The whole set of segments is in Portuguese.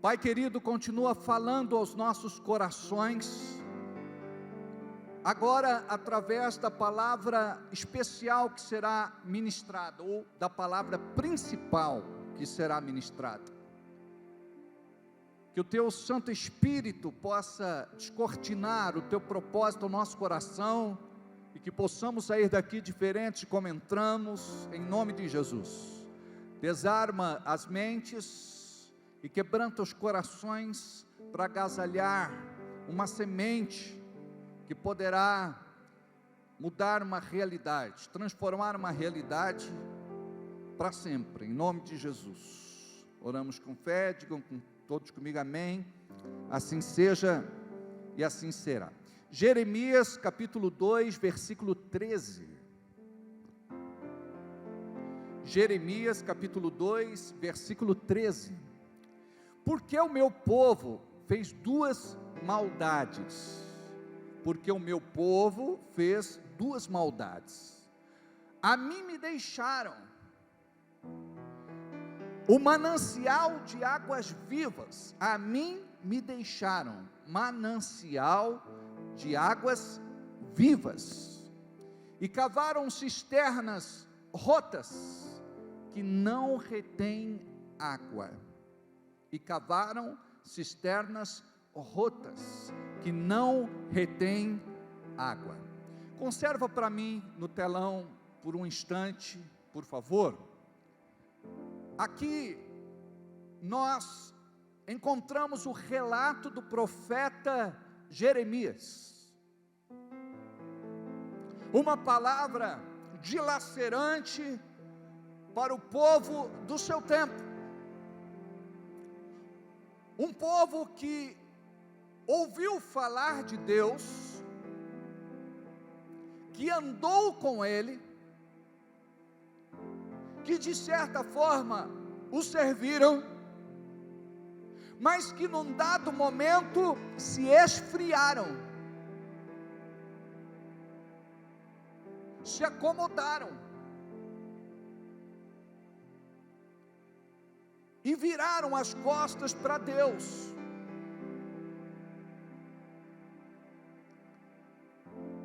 Pai querido, continua falando aos nossos corações, agora através da palavra especial que será ministrada, ou da palavra principal que será ministrada. Que o Teu Santo Espírito possa descortinar o Teu propósito ao nosso coração, e que possamos sair daqui diferentes como entramos, em nome de Jesus. Desarma as mentes e quebranta os corações para agasalhar uma semente que poderá mudar uma realidade, transformar uma realidade para sempre, em nome de Jesus. Oramos com fé, digam todos comigo amém, assim seja e assim será. Jeremias capítulo 2, versículo 13. Jeremias capítulo 2, versículo 13. Porque o meu povo fez duas maldades, porque o meu povo fez duas maldades, a mim me deixaram o manancial de águas vivas, a mim me deixaram manancial de águas vivas, e cavaram cisternas rotas, que não retêm água, e cavaram cisternas rotas, que não retêm água. Conserva para mim no telão por um instante, por favor. Aqui nós encontramos o relato do profeta Jeremias, uma palavra dilacerante para o povo do seu tempo, um povo que ouviu falar de Deus, que andou com Ele, que de certa forma o serviram, mas que num dado momento se esfriaram, se acomodaram, e viraram as costas para Deus.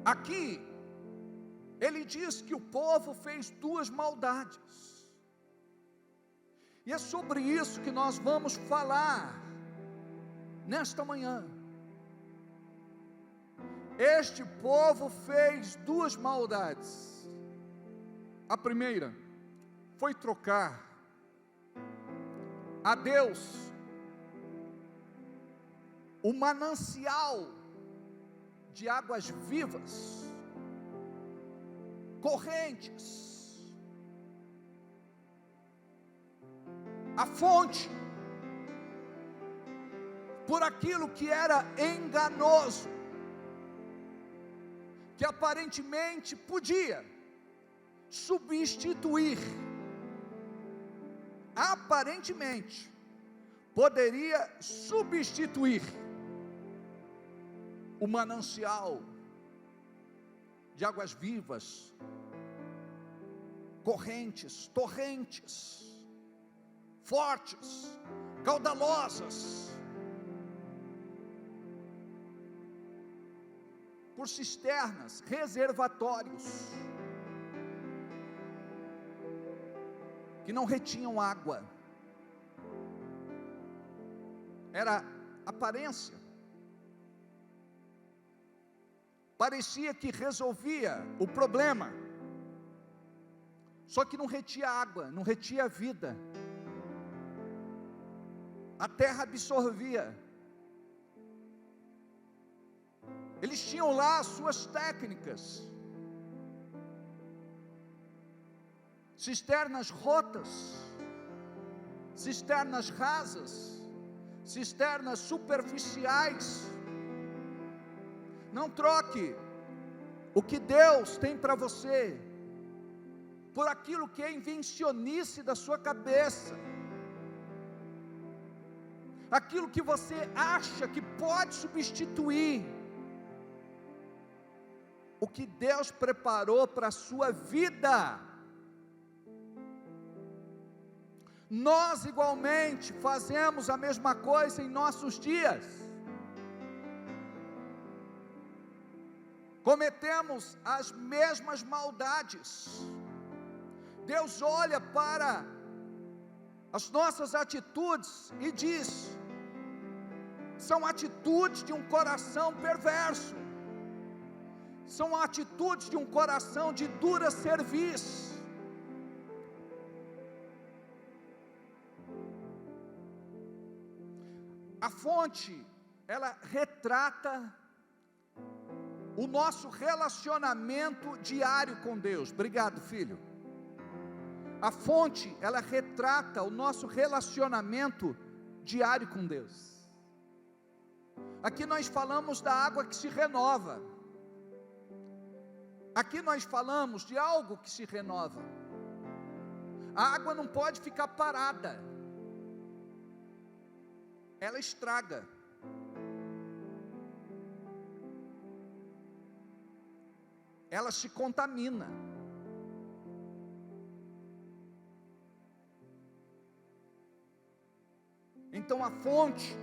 Aqui, ele diz que o povo fez duas maldades, e é sobre isso que nós vamos falar nesta manhã. Este povo fez duas maldades. A primeira foi trocar a Deus o manancial de águas vivas, correntes, a fonte, por aquilo que era enganoso, que aparentemente podia substituir, aparentemente poderia substituir o manancial de águas vivas, correntes, torrentes, fortes, caudalosas, por cisternas, reservatórios, que não retinham água. Era aparência, parecia que resolvia o problema, só que não retia água, não retia vida, a terra absorvia. Eles tinham lá as suas técnicas, cisternas rotas, cisternas rasas, cisternas superficiais. Não troque o que Deus tem para você por aquilo que é invencionice da sua cabeça, aquilo que você acha que pode substituir o que Deus preparou para a sua vida. nós igualmente fazemos a mesma coisa em nossos dias. Cometemos as mesmas maldades. Deus olha para as nossas atitudes e diz: são atitudes de um coração perverso, são atitudes de um coração de dura cerviz. A fonte, ela retrata o nosso relacionamento diário com Deus. Obrigado, filho. A fonte, ela retrata o nosso relacionamento diário com Deus. Aqui nós falamos da água que se renova. Aqui nós falamos de algo que se renova. A água não pode ficar parada. Ela estraga. Ela se contamina. Então a fonte,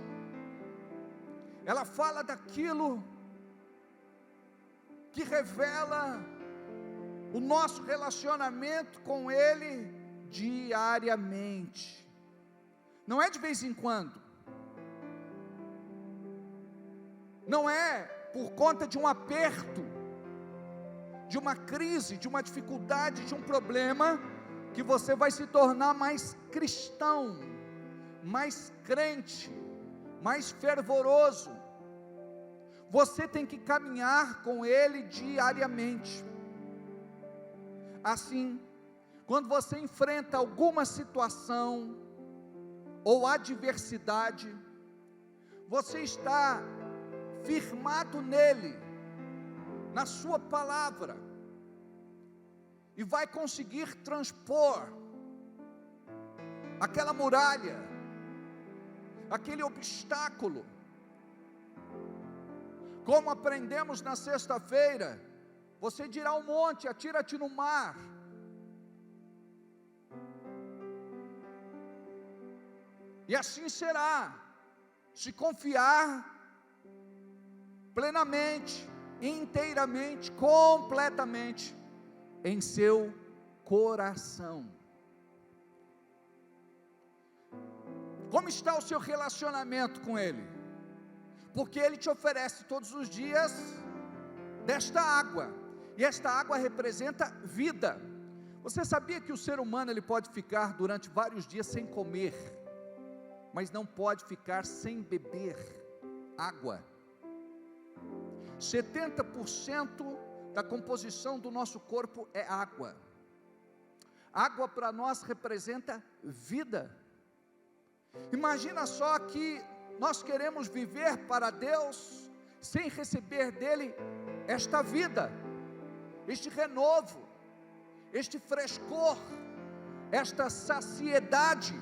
ela fala daquilo que revela o nosso relacionamento com Ele diariamente. Não é de vez em quando. Não é por conta de um aperto, de uma crise, de uma dificuldade, de um problema, que você vai se tornar mais cristão, mais crente, mais fervoroso. Você tem que caminhar com Ele diariamente. Assim, quando você enfrenta alguma situação ou adversidade, você está firmado nele, na sua palavra, e vai conseguir transpor aquela muralha, aquele obstáculo. Como aprendemos na sexta-feira, você dirá ao monte: atira-te no mar. E assim será, se confiar plenamente, inteiramente, completamente em seu coração. Como está o seu relacionamento com Ele? Porque Ele te oferece todos os dias desta água, e esta água representa vida. Você sabia que o ser humano ele pode ficar durante vários dias sem comer, mas não pode ficar sem beber água? 70% da composição do nosso corpo é água. Água para nós representa vida. Imagina só que nós queremos viver para Deus sem receber dele esta vida, este renovo, este frescor, esta saciedade.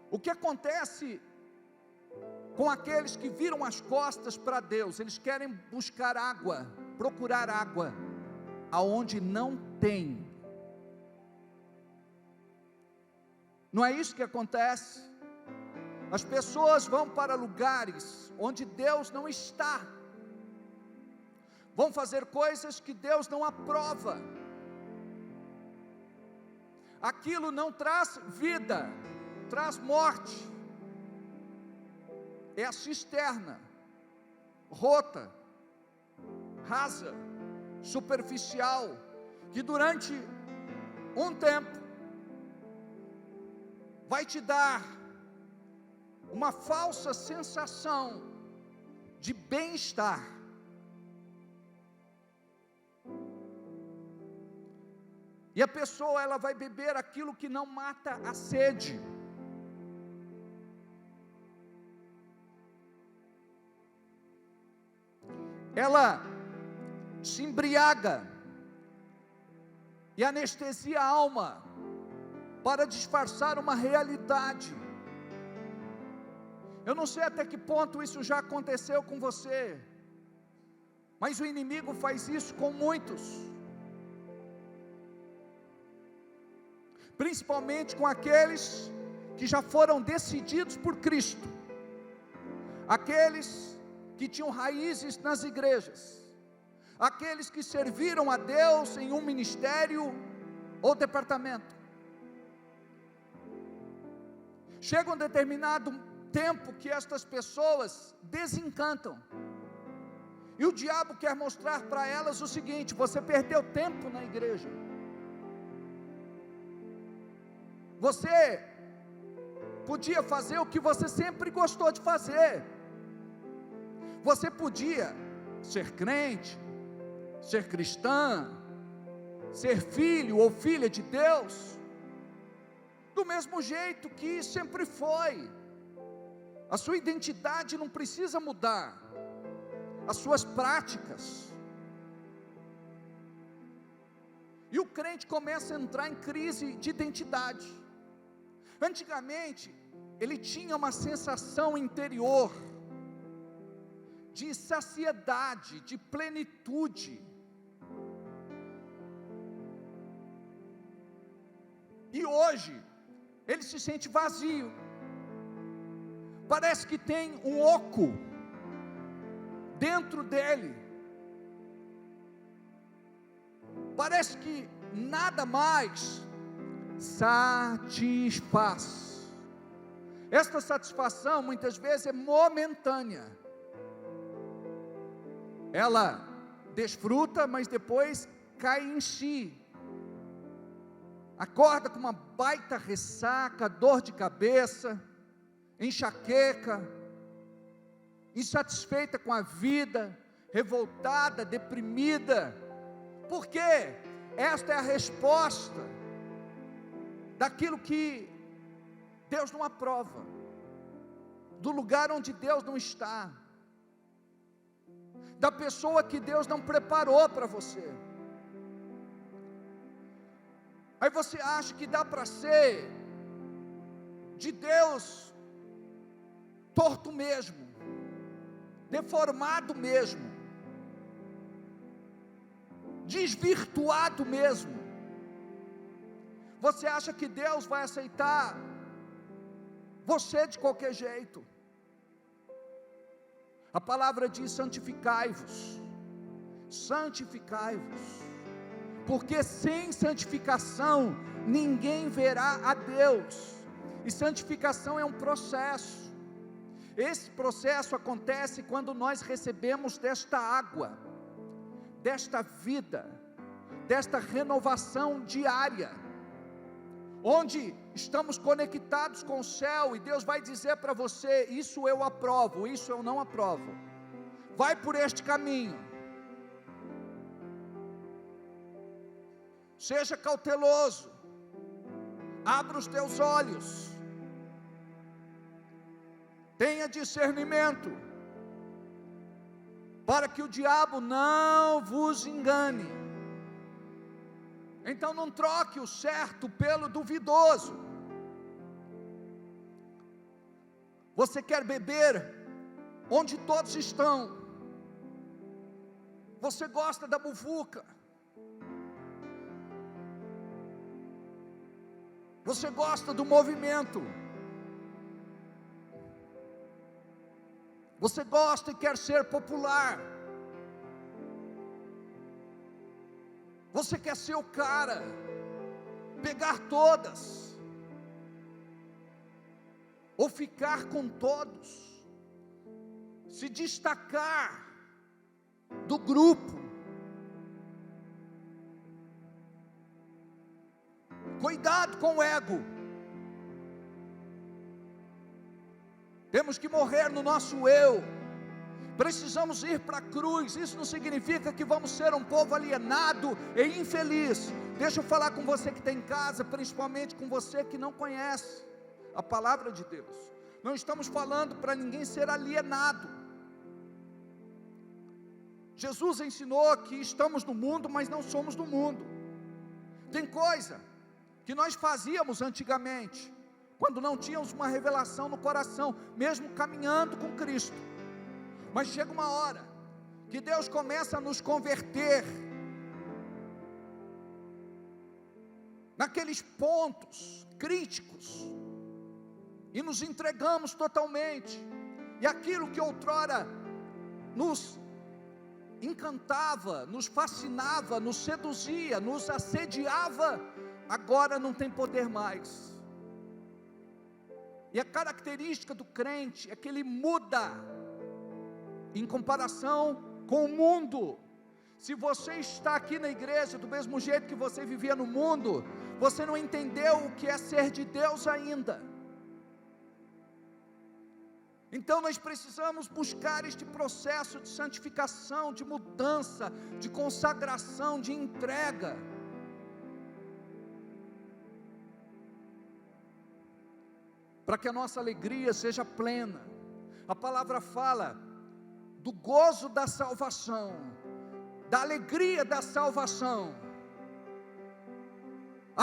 O que acontece com aqueles que viram as costas para Deus? Eles querem buscar água, procurar água aonde não tem. Não é isso que acontece? As pessoas vão para lugares onde Deus não está, vão fazer coisas que Deus não aprova. Aquilo não traz vida, traz morte. É a cisterna, rota, rasa, superficial, que durante um tempo vai te dar uma falsa sensação de bem-estar. E a pessoa ela vai beber aquilo que não mata a sede. Ela se embriaga e anestesia a alma para disfarçar uma realidade. Eu não sei até que ponto isso já aconteceu com você, mas o inimigo faz isso com muitos. principalmente com aqueles que já foram decididos por Cristo, aqueles que tinham raízes nas igrejas, aqueles que serviram a Deus em um ministério ou departamento. Chega um determinado tempo que estas pessoas desencantam, e o diabo quer mostrar para elas o seguinte: você perdeu tempo na igreja, você podia fazer o que você sempre gostou de fazer, você podia ser crente, ser cristã, ser filho ou filha de Deus, do mesmo jeito que sempre foi. A sua identidade não precisa mudar, as suas práticas. E o crente começa a entrar em crise de identidade. Antigamente, ele tinha uma sensação interior de saciedade, de plenitude. E hoje, ele se sente vazio. Parece que tem um oco dentro dele. Parece que nada mais satisfaz. Esta satisfação muitas vezes é momentânea. Ela desfruta, mas depois cai em si. Acorda com uma baita ressaca, dor de cabeça, enxaqueca, insatisfeita com a vida, revoltada, deprimida. Por quê? Esta é a resposta daquilo que Deus não aprova, do lugar onde Deus não está, da pessoa que Deus não preparou para você. Aí você acha que dá para ser de Deus torto mesmo, deformado mesmo, desvirtuado mesmo. Você acha que Deus vai aceitar você de qualquer jeito? A palavra diz: santificai-vos, santificai-vos, porque sem santificação ninguém verá a Deus. E santificação é um processo. Esse processo acontece quando nós recebemos desta água, desta vida, desta renovação diária, onde estamos conectados com o céu, e Deus vai dizer para você: isso eu aprovo, isso eu não aprovo, vai por este caminho, seja cauteloso, abra os teus olhos, tenha discernimento, para que o diabo não vos engane. Então não troque o certo pelo duvidoso. Você quer beber onde todos estão, você gosta da muvuca, você gosta do movimento, você gosta e quer ser popular, você quer ser o cara, pegar todas, ou ficar com todos, se destacar do grupo. Cuidado com o ego. Temos que morrer no nosso eu. Precisamos ir para a cruz. Isso não significa que vamos ser um povo alienado e infeliz. Deixa eu falar com você que está em casa, principalmente com você que não conhece a palavra de Deus. Não estamos falando para ninguém ser alienado. Jesus ensinou que estamos no mundo, mas não somos do mundo. Tem coisa que nós fazíamos antigamente, quando não tínhamos uma revelação no coração, mesmo caminhando com Cristo. Mas chega uma hora que Deus começa a nos converter naqueles pontos críticos, e nos entregamos totalmente, e aquilo que outrora nos encantava, nos fascinava, nos seduzia, nos assediava, agora não tem poder mais. E a característica do crente é que ele muda em comparação com o mundo. Se você está aqui na igreja do mesmo jeito que você vivia no mundo, você não entendeu o que é ser de Deus ainda. Então nós precisamos buscar este processo de santificação, de mudança, de consagração, de entrega. Para que a nossa alegria seja plena. A palavra fala do gozo da salvação, da alegria da salvação.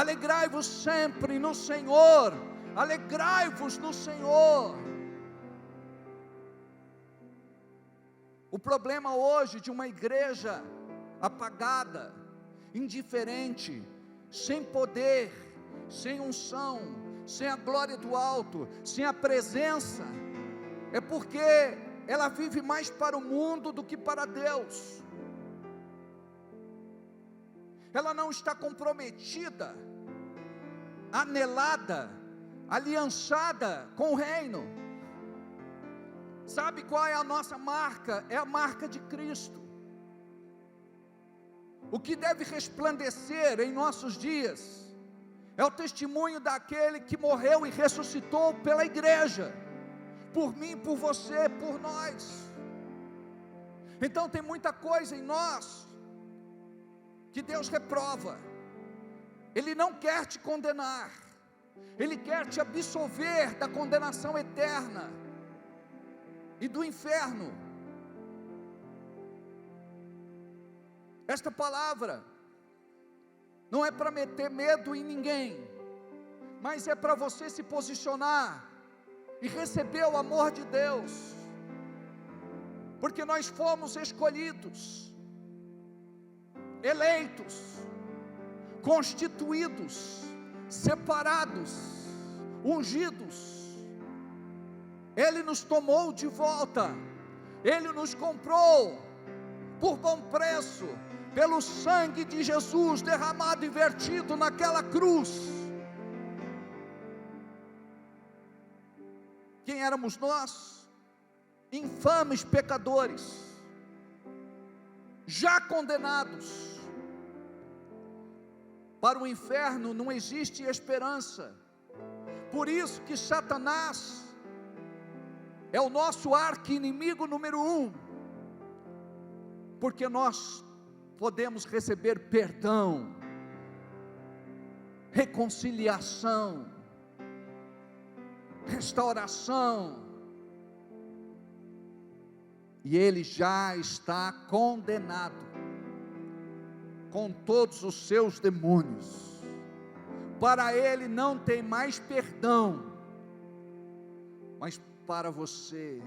Alegrai-vos sempre no Senhor, alegrai-vos no Senhor. O problema hoje de uma igreja apagada, indiferente, sem poder, sem unção, sem a glória do alto, sem a presença, é porque ela vive mais para o mundo do que para Deus. Ela não está comprometida, anelada, aliançada com o reino. Sabe qual é a nossa marca? É a marca de Cristo. O que deve resplandecer em nossos dias é o testemunho daquele que morreu e ressuscitou pela igreja, por mim, por você, por nós. Então tem muita coisa em nós que Deus reprova. Ele não quer te condenar, Ele quer te absolver da condenação eterna e do inferno. Esta palavra não é para meter medo em ninguém, mas é para você se posicionar e receber o amor de Deus, porque nós fomos escolhidos, eleitos, constituídos, separados, ungidos. Ele nos tomou de volta, Ele nos comprou por bom preço, pelo sangue de Jesus derramado e vertido naquela cruz. Quem éramos nós? Infames pecadores, já condenados. Para o inferno não existe esperança. Por isso que Satanás é o nosso arqui-inimigo número 1, porque nós podemos receber perdão, reconciliação, restauração, e ele já está condenado, com todos os seus demônios. Para ele não tem mais perdão, mas para você,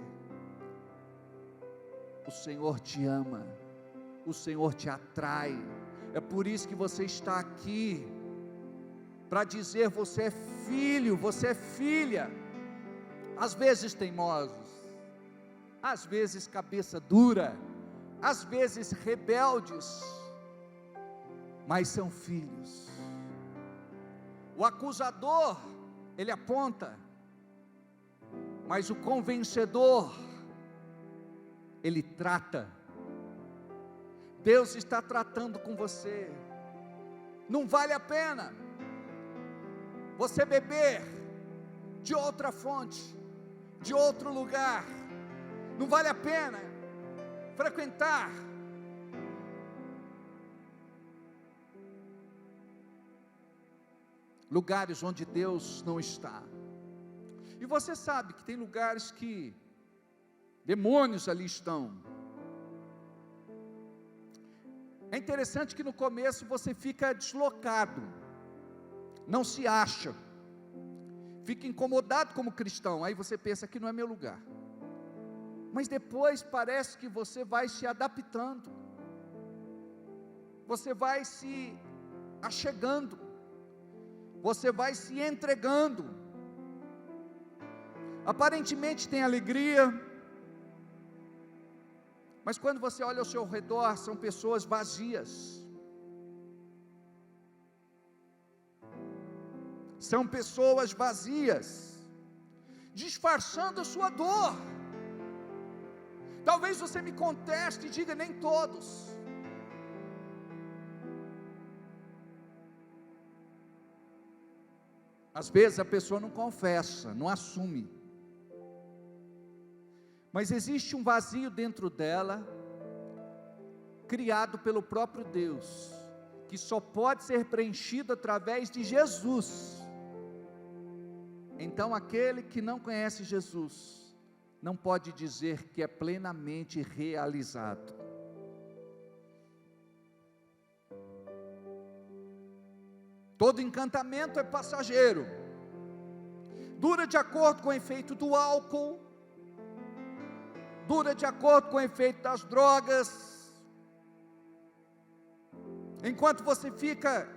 o Senhor te ama, o Senhor te atrai. É por isso que você está aqui, para dizer: você é filho, você é filha. Às vezes teimosos, às vezes cabeça dura, às vezes rebeldes, mas são filhos. O acusador, ele aponta, mas o convencedor, ele trata. Deus está tratando com você. Não vale a pena você beber de outra fonte, de outro lugar. Não vale a pena frequentar lugares onde Deus não está. E você sabe que tem lugares que demônios ali estão. É interessante que no começo você fica deslocado, não se acha, fica incomodado como cristão. Aí você pensa que não é meu lugar, mas depois parece que você vai se adaptando, você vai se achegando, você vai se entregando. Aparentemente tem alegria, mas quando você olha ao seu redor, são pessoas vazias. São pessoas vazias, disfarçando a sua dor. Talvez você me conteste e diga: nem todos. Às vezes a pessoa não confessa, não assume, mas existe um vazio dentro dela, criado pelo próprio Deus, que só pode ser preenchido através de Jesus. Então aquele que não conhece Jesus, não pode dizer que é plenamente realizado. Todo encantamento é passageiro, dura de acordo com o efeito do álcool, dura de acordo com o efeito das drogas. Enquanto você fica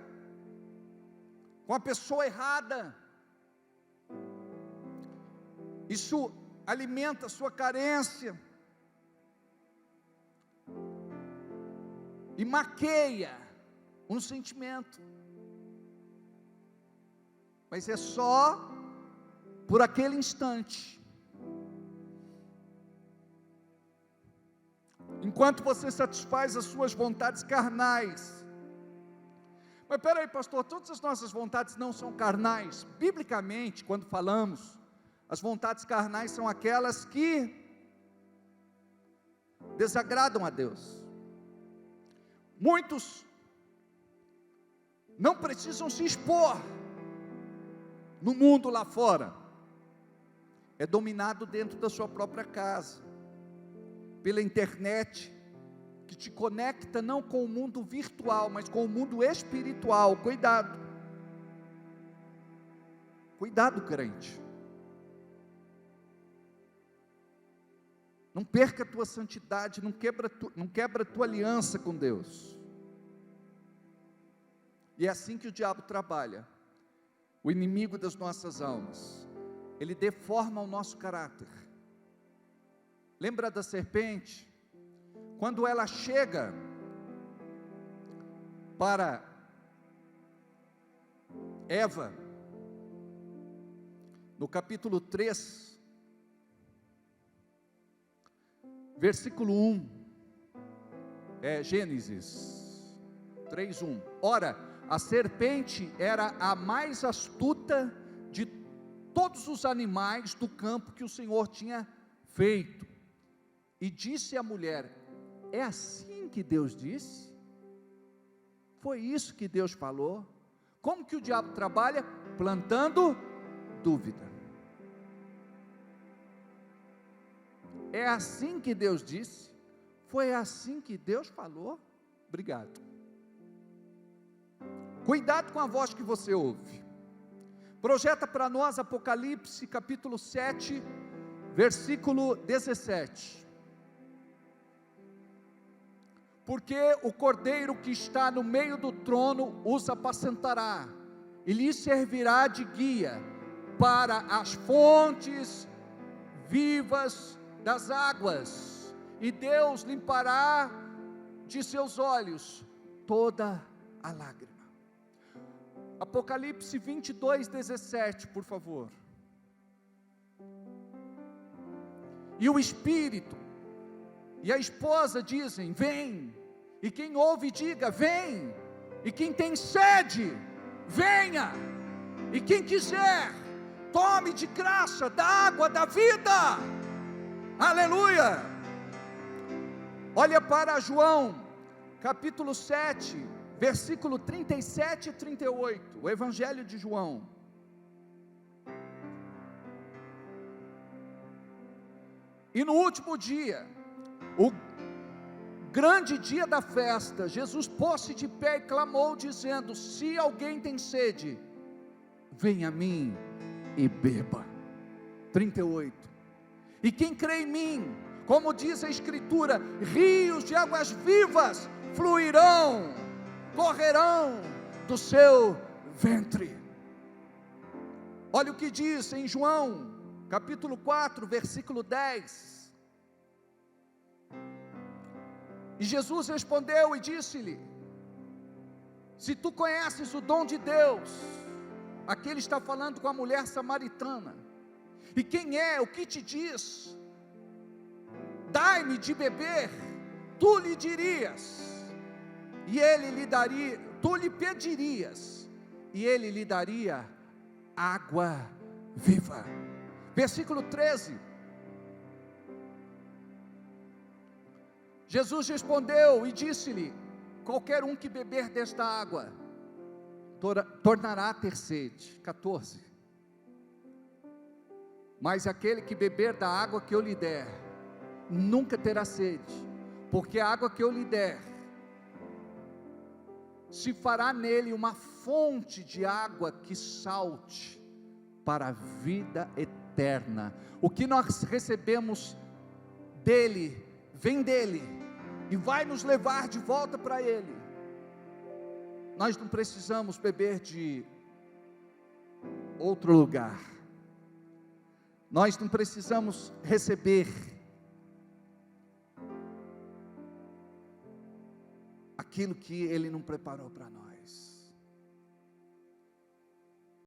com a pessoa errada, isso alimenta a sua carência e maqueia um sentimento. Mas é só por aquele instante. Enquanto você satisfaz as suas vontades carnais. Mas peraí, pastor, todas as nossas vontades não são carnais. Biblicamente, quando falamos, as vontades carnais são aquelas que desagradam a Deus. Muitos não precisam se expor no mundo lá fora, é dominado dentro da sua própria casa, pela internet, que te conecta não com o mundo virtual, mas com o mundo espiritual. Cuidado, cuidado, crente, não perca a tua santidade, não quebra a tua aliança com Deus. E é assim que o diabo trabalha. O inimigo das nossas almas, ele deforma o nosso caráter. Lembra da serpente? Quando ela chega para Eva, no capítulo 3, versículo 1, Gênesis 3:1. Ora, a serpente era a mais astuta de todos os animais do campo que o Senhor tinha feito, e disse à mulher: é assim que Deus disse? Foi isso que Deus falou? Como que o diabo trabalha? Plantando dúvida. É assim que Deus disse? Foi assim que Deus falou? Obrigado. Cuidado com a voz que você ouve. Projeta para nós Apocalipse capítulo 7, versículo 17. Porque o cordeiro que está no meio do trono os apacentará, e lhes servirá de guia para as fontes vivas das águas, e Deus limpará de seus olhos toda a lágrima. Apocalipse 22:17, por favor. E o Espírito e a esposa dizem: vem. E quem ouve diga: vem. E quem tem sede, venha. E quem quiser, tome de graça da água da vida. Aleluia. Olha para João capítulo 7, versículo 37 e 38, o Evangelho de João. E no último dia, o grande dia da festa, Jesus pôs-se de pé e clamou, dizendo: se alguém tem sede, venha a mim e beba. 38. E quem crê em mim, como diz a Escritura, rios de águas vivas fluirão, correrão do seu ventre. Olha o que diz em João, capítulo 4, versículo 10. E Jesus respondeu e disse-lhe: se tu conheces o dom de Deus, aqui ele está falando com a mulher samaritana, e quem é, o que te diz, dai-me de beber, tu lhe dirias, e ele lhe daria, tu lhe pedirias, e ele lhe daria água viva. Versículo 13, Jesus respondeu e disse-lhe: qualquer um que beber desta água, tornará a ter sede. 14, mas aquele que beber da água que eu lhe der, nunca terá sede, porque a água que eu lhe der, se fará nele uma fonte de água que salte para a vida eterna. O que nós recebemos dele, vem dele, e vai nos levar de volta para ele. Nós não precisamos beber de outro lugar, nós não precisamos receber aquilo que ele não preparou para nós.